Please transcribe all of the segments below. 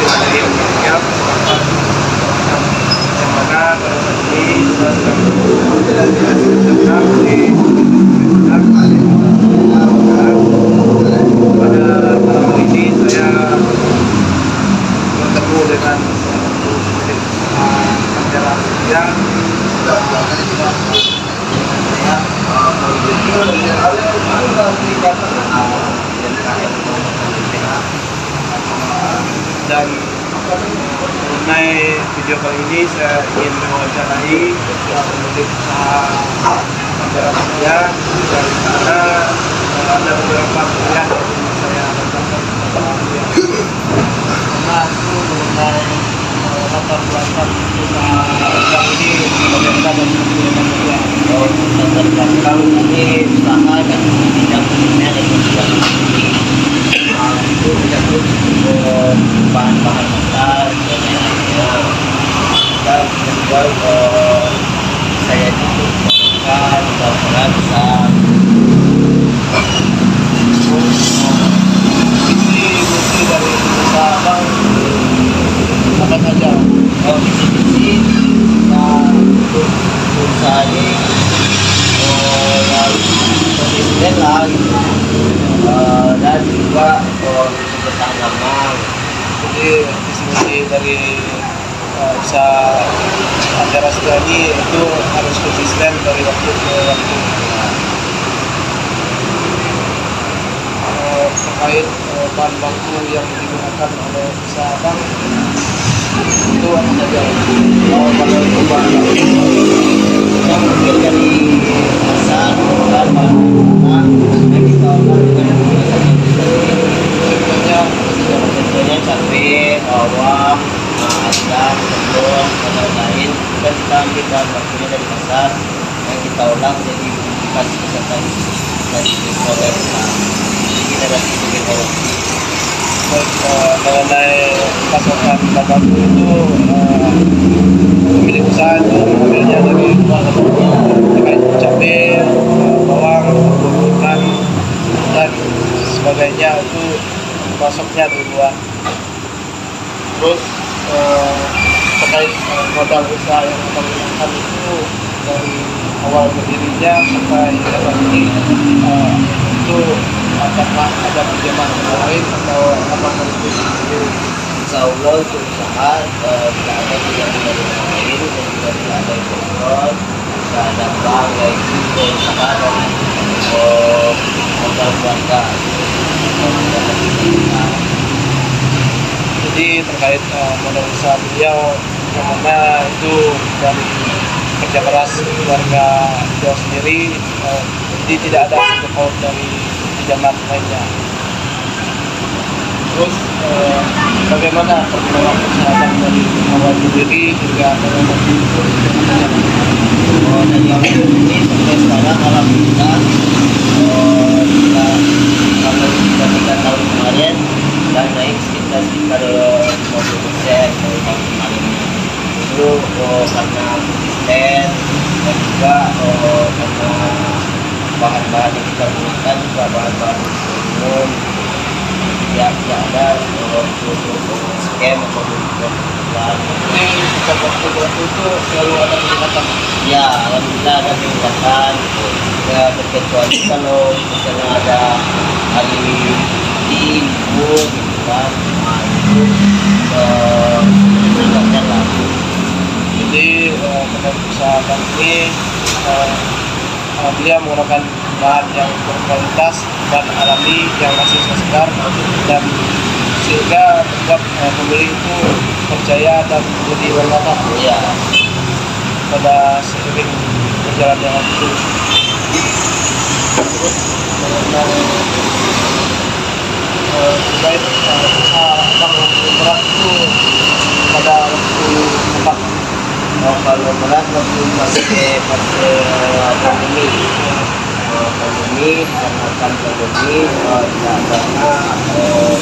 tidak ada yang yang mana pada saat ini sudah sedang di pada malam ini saya bertemu dengan acara yang dan mengenai video kali ini saya ingin mewawancarai pemilik usaha acara saya dan karena ada beberapa pilihan yang saya datangkan karena itu mengenai latar belakang usaha yang ini bagaimana dan bagaimana dia latar belakang ini usaha dan bidang kuliner dan bidang itu menyangkut bahan-bahan mentah dan lain-lainnya. Dan kedua saya itu melakukan usaha besar. Visi dari usaha bang apa saja? Visi-visi yang untuk usaha ini harus konsisten lah gitu. Dan juga bertahan lama. Jadi visi-misi dari usaha acara ini itu harus konsisten dari waktu ke waktu. Terkait bahan baku yang digunakan oleh usaha bang itu apa saja? Kalau itu bahan baku yang mungkin dari pasar bukan bahan yang kita lakukan contohnya cabai, bawang, asam, telur, dan lain-lain. Dan kita ambil bahan bakunya dari pasar yang kita olah jadi kasih kesehatan dari produk jadi kita dapat sebagai korupsi. Mengenai pasokan bahan baku itu pemilik usaha itu mengambilnya dari luar terkait cabai, bawang, ikan dan sebagainya itu masuknya dari luar. Terus terkait modal usaha yang kita gunakan itu dari awal berdirinya sampai saat ini itu apakah ada pinjaman lain atau apa itu sendiri? Insya Allah untuk usaha tidak ada pinjaman dari orang lain dan juga tidak ada investor, tidak ada bank yaitu usaha dan modal keluarga. Jadi terkait modal usaha beliau karena itu dari kerja keras keluarga beliau sendiri, jadi tidak ada support dari pinjaman lainnya. Terus bagaimana perkembangan usaha dari awal berdiri hingga dari awal berdiri sampai sekarang alhamdulillah kita kalau dibandingkan tahun kemarin dan naik sekitar 50% dari tahun kemarin itu karena konsisten dan juga karena bahan-bahan yang kita gunakan juga bahan-bahan umum tidak ada untuk scam atau penipuan. Ini setiap waktu itu selalu ada peningkatan. Ya, alhamdulillah ada peningkatan. Ya, terkecuali kalau misalnya ada hari libur gitu kan, nah itu meningkatkan lah. Jadi menurut usaha kami ini beliau menggunakan bahan yang berkualitas dan alami yang masih segar dan sehingga membuat pembeli itu percaya dan menjadi berkata Ya, pada seiring berjalannya waktu. Terus mengenai terkait usaha bang berat itu pada waktu apa? kalau berat waktu fase pandemi karena pandemi tidak karena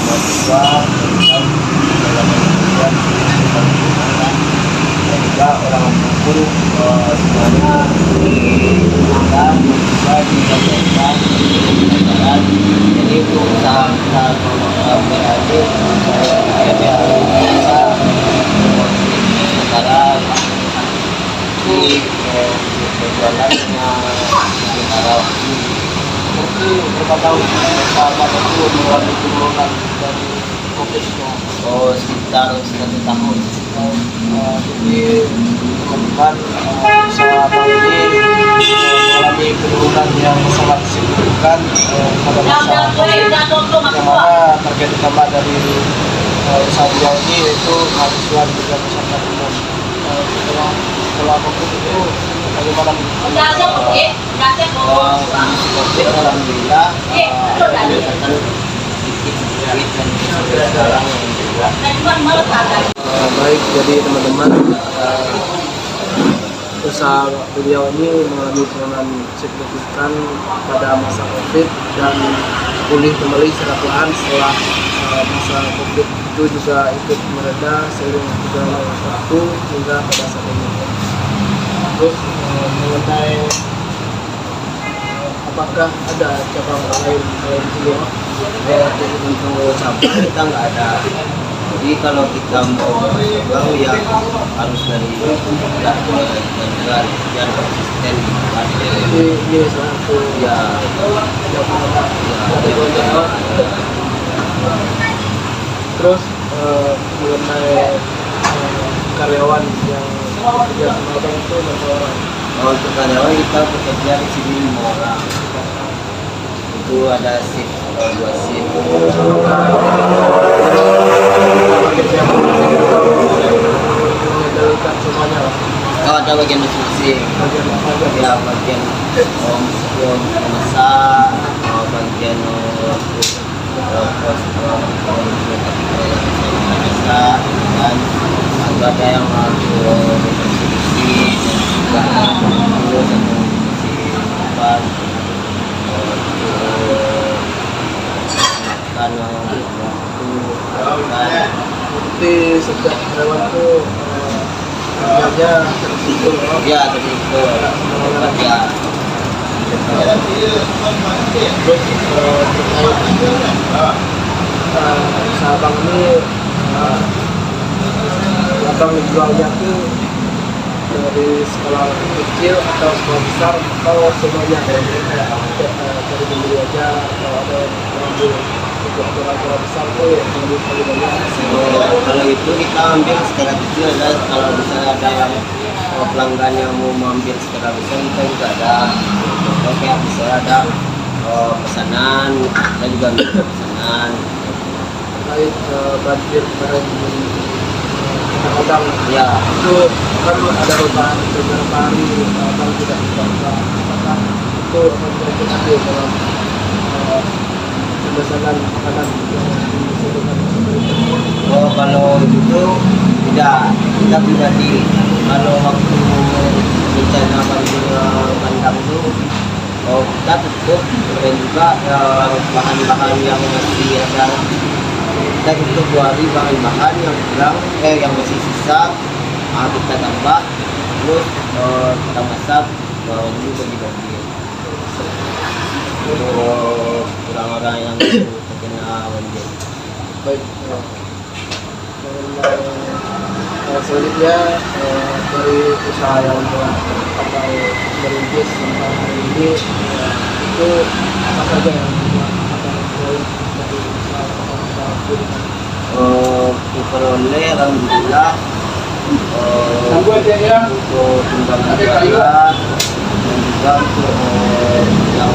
mahasiswa dan dalam dan juga orang pun semuanya dikenalkan juga disampaikan pelajaran. Jadi untuk usaha kita berhasil saya bisa sekarang di berjualannya di Arab. Berarti berapa tahun sahabat itu mengalami penurunan dari COVID-nya? Oh, sekitar 1 tahun. Jadi teman-teman usaha Bang ini mengalami penurunan yang sangat signifikan pada masa COVID, yang mana target utama dari usaha beliau ini yaitu mahasiswa di juga masyarakat umum. Setelah COVID itu bagaimana? Kondisi COVID alhamdulillah meningkatkan sedikit dan sampai sekarang Baik, jadi teman-teman usaha beliau ini mengalami penurunan signifikan pada masa COVID dan pulih kembali secara perlahan setelah masa COVID itu juga ikut mereda seiring berjalannya waktu hingga pada saat ini. Terus mengenai apakah ada cabang lain selain beliau? untuk cabang kita nggak ada. Jadi kalau kita mau cabang ya harus dari yang konsisten Ini salah satu ya Terus mengenai karyawan yang bekerja sama abang itu berapa orang? untuk karyawan kita bekerja di sini 5 orang. Itu ada shift 2 shift. Mengendalikan semuanya lah. Oh, ada bagian masing-masing. Ya, bagian memasak, bagian masak, dan ada yang distribusi dan juga apa Berarti setiap karyawan itu kerjanya terhitung. ya terhitung ya. Terus terkait usaha abang ini abang jualnya itu dari skala kecil atau skala besar atau semuanya dari pembeli aja atau ada yang mengambil untuk aturan besar tuh yang lebih banyak. Kalau itu kita ambil secara kecil ada, kalau misalnya ada yang pelanggan yang mau mengambil secara besar kita juga ada. Contoh kayak misalnya ada pesanan, kita juga ambil pesanan. Terkait banjir kemarin di kadang Ya, itu kan ada beberapa hari abang tidak bisa apakah itu akan terjadi dalam pemesanan makanan yang disediakan seperti itu. kalau itu tidak, kita pribadi kalau waktu bencana banjir bandang itu kita tutup, dan juga bahan-bahan yang masih ada kita tutup 2 hari, bahan-bahan yang kurang yang masih sisa kita tambah, terus kita masak ini bagi-bagi untuk orang-orang yang terkena banjir. Baik, selanjutnya dari usaha yang telah atau merintis tentang hari ini itu apa saja yang akan poin dari usaha dirikan? Diperoleh alhamdulillah untuk timbangan jualan dan juga untuk yang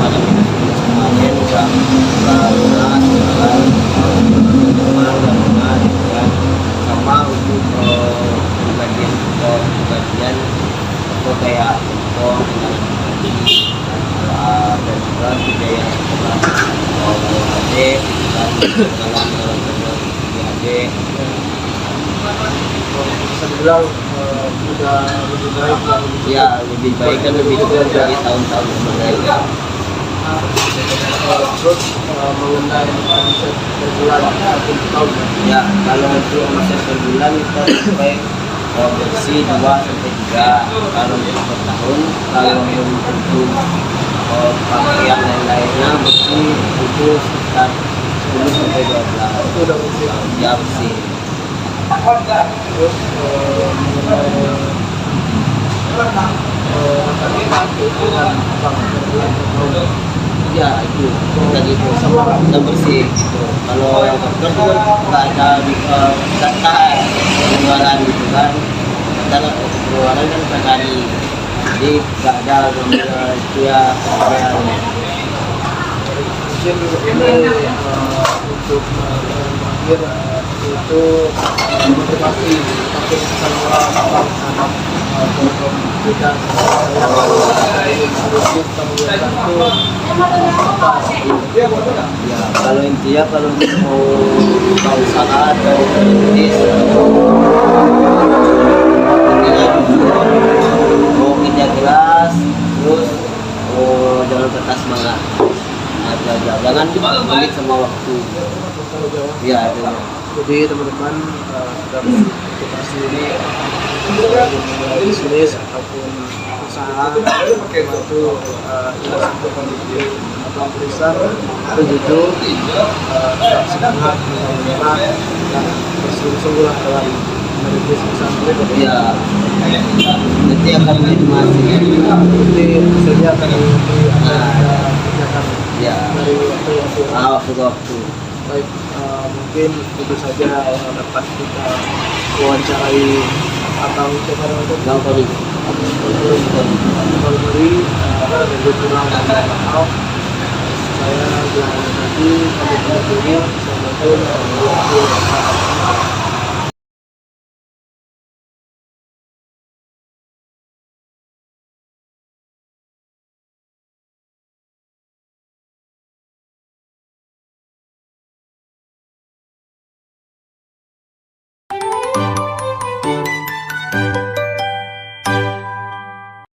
pada minus semuanya juga lunas jualan teman dan sama untuk bagian atau kayak untuk dan juga budaya sekolah adik dan dalam adik Bisa dibilang sudah lebih baik dan ya lebih baik kan lebih cepat dari tahun-tahun sebelumnya. Terus mengenai omset per bulan 1 tahun Ya kalau untuk omset per bulan kita sampai bersih 2 sampai 3 kalau untuk per tahun. Kalau untuk pakaian lain-lainnya bersih itu sekitar 10 sampai 12. Itu udah bersih. Ya bersih. Terus mengenai kata-kata itu kan Bang Ferdian Ya itu tadi itu sama udah bersih gitu. Kalau yang dokter tuh nggak ada data pengeluaran gitu kan. Data pengeluaran kan per hari. Jadi nggak ada gambar itu ya pengeluaran. mungkin ini untuk terakhir itu motivasi untuk keseluruhan anak-anak program kita sedikit kemudian itu apa? Ya kalau intinya kalau mau buka usaha atau bisnis intinya mau kerja keras terus jangan patah semangat. Jangan pelit sama waktu. Ya itu. Jadi teman-teman sudah motivasi ini memulai bisnis ataupun usaha itu kita sampaikan di atau tulisan itu jujur tetap semangat menyemangat dan bersungguh-sungguhlah dalam merintis usaha ini. Ya nanti akan menikmati. Jadi hasilnya akan kerjakan Ya dari waktu ke waktu. waktu ke waktu. Baik, mungkin itu saja yang dapat kita wawancarai atau coba untuk Bang Tony. kalau beri lebih kurang dan maaf saya bilang tadi kami berdiri. Assalamualaikum warahmatullahi wabarakatuh.